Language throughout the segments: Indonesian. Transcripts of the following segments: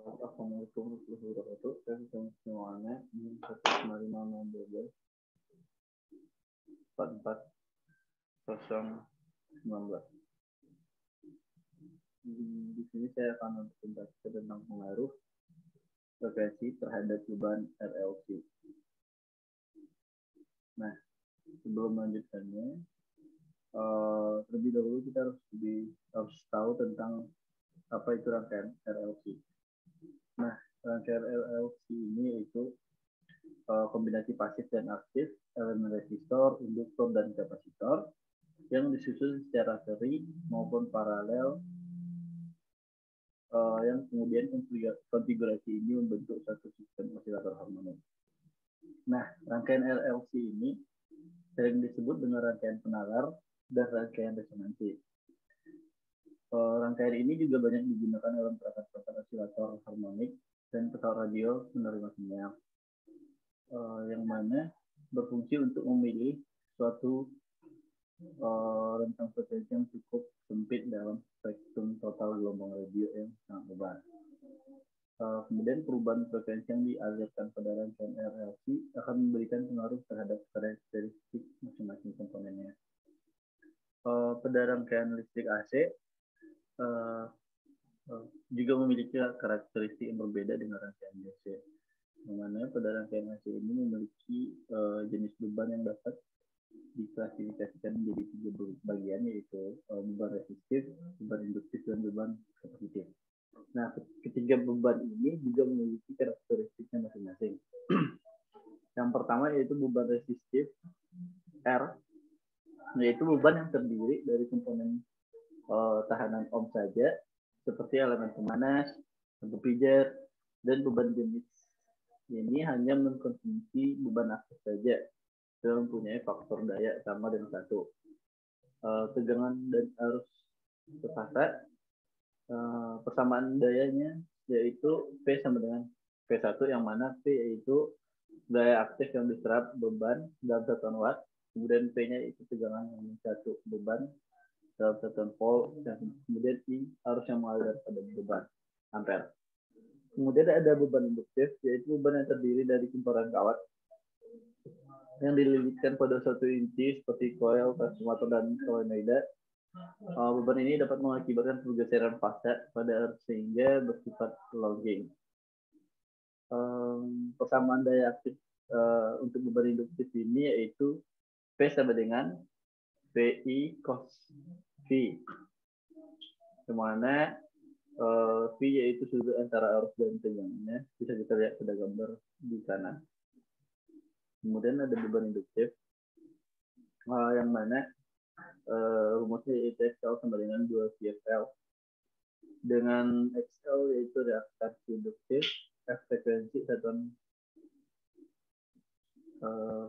Assalamualaikum warahmatullahi wabarakatuh. Saya semuanya ini 155 44 Di sini saya akan membahas tentang pengaruh frekuensi terhadap beban RLC. Nah, sebelum melanjutkannya, terlebih dahulu kita harus tahu tentang apa itu rangkaian RLC. Nah, rangkaian RLC ini yaitu kombinasi pasif dan aktif elemen resistor, induktor, dan kapasitor yang disusun secara seri maupun paralel, yang kemudian konfigurasi ini membentuk satu sistem osilator harmonik. Nah, rangkaian RLC ini sering disebut dengan rangkaian penalar dan rangkaian resonansi. Rangkaian ini juga banyak digunakan dalam perangkat-perangkat osilator harmonik dan pesawat radio menerima sinyal, yang mana berfungsi untuk memilih suatu rentang frekuensi yang cukup sempit dalam spektrum total gelombang radio yang sangat lebar. Kemudian perubahan frekuensi yang dialirkan pada rangkaian RLC akan memberikan pengaruh terhadap karakteristik masing-masing komponennya. Pada rangkaian listrik AC juga memiliki karakteristik yang berbeda dengan rangkaian DC, yang mana pada rangkaian AC ini memiliki jenis beban yang dapat diklasifikasikan menjadi 3 bagian, yaitu beban resistif, beban induktif, dan beban kapasitif. Nah, ketiga beban ini juga memiliki karakteristiknya masing-masing. Yang pertama yaitu beban resistif R, yaitu beban yang terdiri dari komponen tahanan ohm saja, seperti elemen pemanas, lampu pijar, dan beban jenis ini hanya mengkonsumsi beban aktif saja, yang mempunyai faktor daya sama dengan 1. Tegangan dan arus terpaksa, persamaan dayanya yaitu P sama dengan P1, yang mana P yaitu daya aktif yang diserap beban dalam satuan watt, kemudian P-nya itu tegangan yang 1 beban dalam satuan volt, dan kemudian I arus yang mengalir pada beban ampere. Kemudian ada beban induktif, yaitu beban yang terdiri dari kumparan kawat yang dililitkan pada suatu inti seperti koil, transformator, dan solenoida. Beban ini dapat mengakibatkan pergeseran fase pada arus sehingga bersifat logging. Persamaan daya aktif untuk beban induktif ini yaitu P sama dengan VI cos V, dimana V yaitu sudut antara arus dan tegangannya, bisa kita lihat pada gambar di kanan. Kemudian ada beban induktif, yang mana rumusnya yaitu XL sama dengan 2VFL, dengan XL yaitu reaktasi induktif, F frekuensi satuan,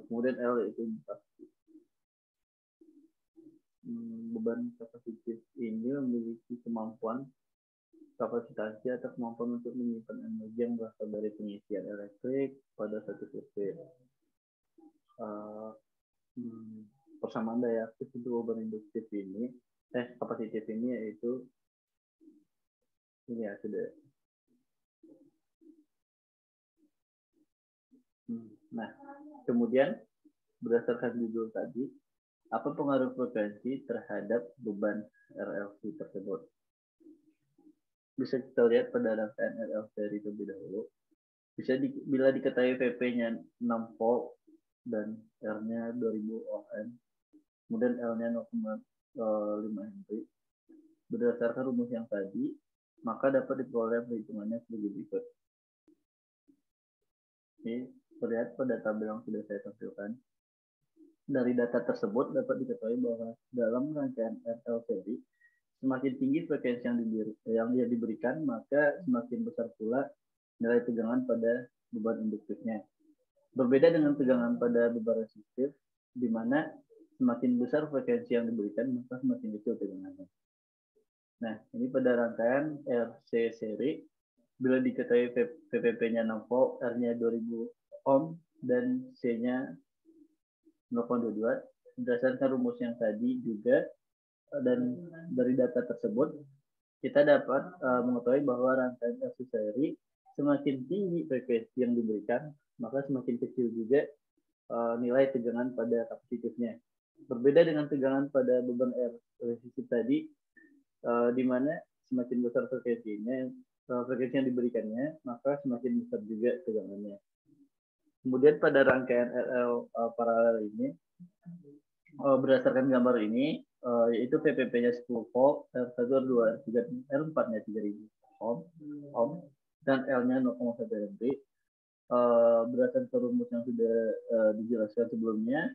kemudian L yaitu interaksi. Beban kapasitif ini memiliki kemampuan kapasitasnya atau kemampuan untuk menyimpan energi yang berasal dari pengisian elektrik pada satu sirkuit. Persamaan daya aktif untuk beban induktif ini, kapasitif ini yaitu ini ya sudah. Nah, kemudian berdasarkan judul tadi, apa pengaruh frekuensi terhadap beban RLC tersebut? Bisa kita lihat pada rangkaian RLC terlebih dahulu. Bila diketahui VP-nya 6 volt dan R-nya 2000 ohm, kemudian L-nya 0,5 Henry. Berdasarkan rumus yang tadi, maka dapat diperoleh perhitungannya sebagai berikut. Ini terlihat pada tabel yang sudah saya tampilkan. Dari data tersebut dapat diketahui bahwa dalam rangkaian RLC, semakin tinggi frekuensi yang diberikan, maka semakin besar pula nilai tegangan pada beban induktifnya. Berbeda dengan tegangan pada beban resistif, di mana semakin besar frekuensi yang diberikan, maka semakin kecil tegangannya. Nah, ini pada rangkaian RC seri, bila diketahui VPP-nya 6 volt, R-nya 2000 ohm, dan C-nya 0,22, berdasarkan rumus yang tadi juga, dan dari data tersebut, kita dapat mengetahui bahwa rangkaian RC seri semakin tinggi frekuensi yang diberikan, maka semakin kecil juga nilai tegangan pada kapasitifnya. Berbeda dengan tegangan pada beban air resistif tadi, di mana semakin besar frekuensinya, frekuensi yang diberikannya, maka semakin besar juga tegangannya. Kemudian pada rangkaian RL paralel ini, berdasarkan gambar ini, yaitu VPP-nya 10 volt, R1, R2, R3, R4-nya 3000 ohm, dan L-nya 0,1 Henry. Berdasarkan rumus yang sudah dijelaskan sebelumnya,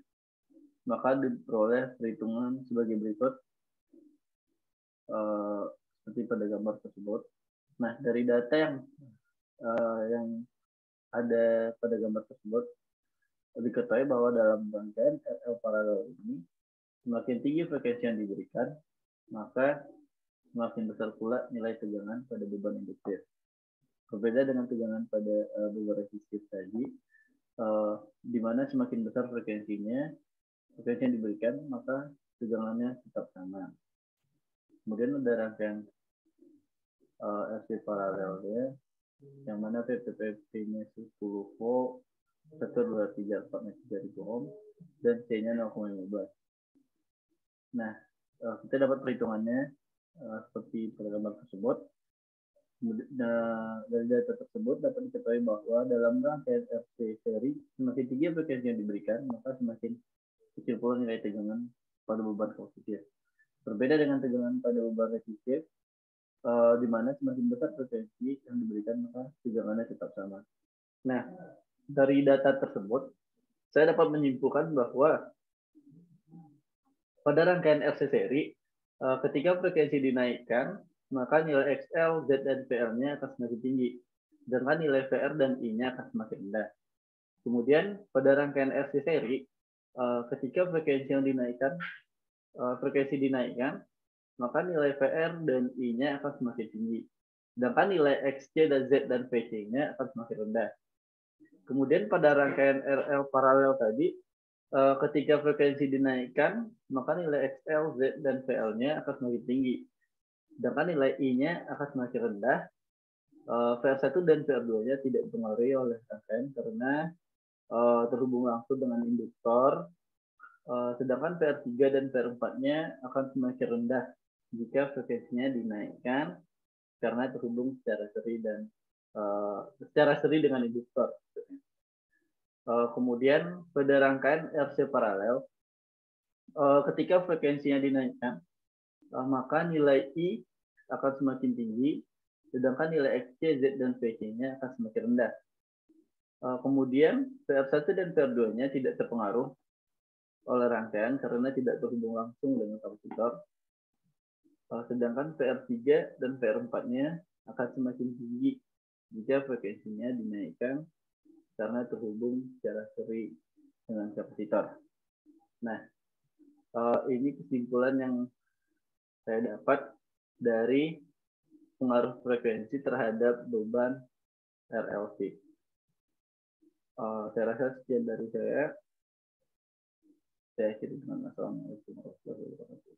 maka diperoleh perhitungan sebagai berikut, seperti pada gambar tersebut. Nah, dari data yang ada pada gambar tersebut, diketahui bahwa dalam rangkaian RL paralel ini, semakin tinggi frekuensi yang diberikan, maka semakin besar pula nilai tegangan pada beban induktif. Berbeda dengan tegangan pada beban resistif tadi, di mana semakin besar frekuensi yang diberikan, maka tegangannya tetap sama. Kemudian ada rangkaian RC paralelnya, yang mana VPP-nya 10 volt, 1, 2, 3, 4, 3000 ohm, dan C-nya 0,15. Nah, kita dapat perhitungannya seperti pada gambar tersebut. Dari data tersebut dapat diketahui bahwa dalam rangkaian RC seri, semakin tinggi frekuensi yang diberikan, maka semakin kecil pula nilai tegangan pada beban kapasitif. Berbeda dengan tegangan pada beban resistif, di mana semakin besar frekuensi yang diberikan, maka tegangannya tetap sama. Nah, dari data tersebut, saya dapat menyimpulkan bahwa pada rangkaian RC seri, ketika frekuensi dinaikkan, maka nilai XL, Z, dan VR-nya akan semakin tinggi. Sedangkan nilai VR dan I-nya akan semakin rendah. Kemudian, pada rangkaian RC seri, ketika frekuensi dinaikkan, maka nilai VR dan I-nya akan semakin tinggi. Sedangkan nilai XC dan Z dan VC-nya akan semakin rendah. Kemudian pada rangkaian RL paralel tadi, ketika frekuensi dinaikkan, maka nilai XL, Z, dan VL-nya akan semakin tinggi. Sedangkan nilai I-nya akan semakin rendah. VR1 dan VR2-nya tidak dipengaruhi oleh rangkaian karena terhubung langsung dengan induktor. Sedangkan VR3 dan VR4-nya akan semakin rendah jika frekuensinya dinaikkan karena terhubung secara seri dengan induktor. Kemudian pada rangkaian RC paralel, ketika frekuensinya dinaikkan, maka nilai I akan semakin tinggi, sedangkan nilai XC, Z, dan VC-nya akan semakin rendah. Kemudian VR1 dan VR2-nya tidak terpengaruh oleh rangkaian karena tidak terhubung langsung dengan kapasitor. Sedangkan VR3 dan VR4-nya akan semakin tinggi jika frekuensinya dinaikkan karena terhubung secara seri dengan kapasitor. Nah, ini kesimpulan yang saya dapat dari pengaruh frekuensi terhadap beban RLC. Saya rasa sekian dari saya. Saya akhiri dengan assalamualaikum warahmatullahi wabarakatuh.